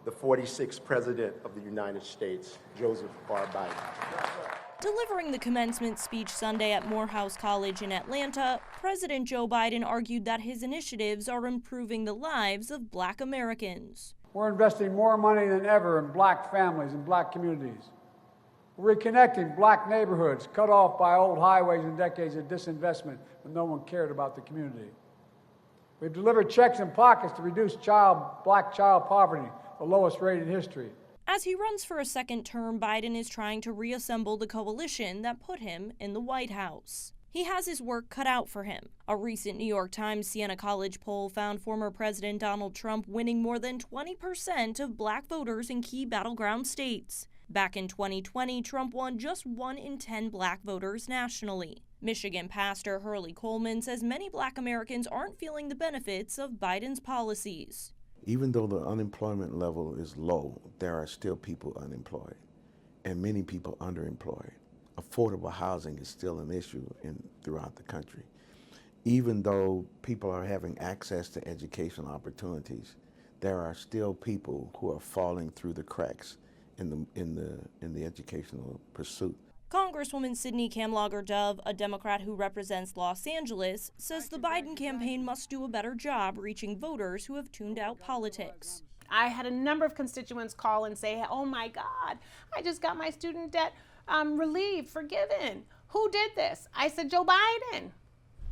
the 46th President of the United States, Joseph R. Biden. Delivering the commencement speech Sunday at Morehouse College in Atlanta, President Joe Biden argued that his initiatives are improving the lives of Black Americans. We're investing more money than ever in Black families and Black communities. We're reconnecting Black neighborhoods cut off by old highways and decades of disinvestment when no one cared about the community. We've delivered checks and pockets to reduce Black child poverty, the lowest rate in history. As he runs for a second term, Biden is trying to reassemble the coalition that put him in the White House. He has his work cut out for him. A recent New York Times Siena College poll found former President Donald Trump winning more than 20% of Black voters in key battleground states. Back in 2020, Trump won just 1 in 10 Black voters nationally. Michigan pastor Hurley Coleman says many Black Americans aren't feeling the benefits of Biden's policies. Even though the unemployment level is low, there are still people unemployed and many people underemployed. Affordable housing is still an issue throughout the country. Even though people are having access to educational opportunities, there are still people who are falling through the cracks in the educational pursuit. Congresswoman Sidney Kamlager-Dove, a Democrat who represents Los Angeles, says the Biden campaign must do a better job reaching voters who have tuned out politics. I had a number of constituents call and say, oh my God, I just got my student debt relieved, forgiven. Who did this? I said, Joe Biden.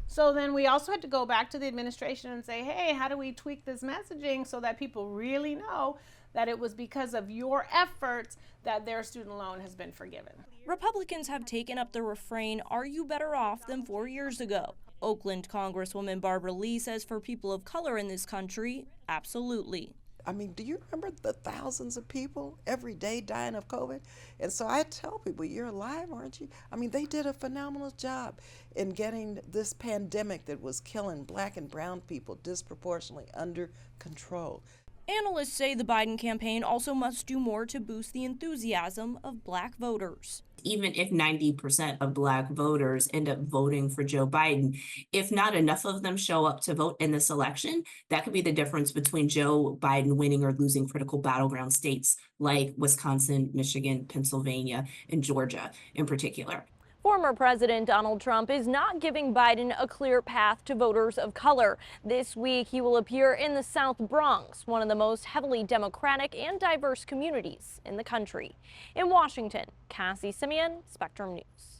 So then we also had to go back to the administration and say, hey, how do we tweak this messaging so that people really know that it was because of your efforts that their student loan has been forgiven. Republicans have taken up the refrain, "Are you better off than 4 years ago?" Oakland Congresswoman Barbara Lee says for people of color in this country, absolutely. I mean, do you remember the thousands of people every day dying of COVID? And so I tell people, you're alive, aren't you? I mean, they did a phenomenal job in getting this pandemic that was killing Black and brown people disproportionately under control. Analysts say the Biden campaign also must do more to boost the enthusiasm of Black voters. Even if 90% of Black voters end up voting for Joe Biden, if not enough of them show up to vote in this election, that could be the difference between Joe Biden winning or losing critical battleground states like Wisconsin, Michigan, Pennsylvania, and Georgia in particular. Former President Donald Trump is not giving Biden a clear path to voters of color. This week, he will appear in the South Bronx, one of the most heavily Democratic and diverse communities in the country. In Washington, Cassie Simeon, Spectrum News.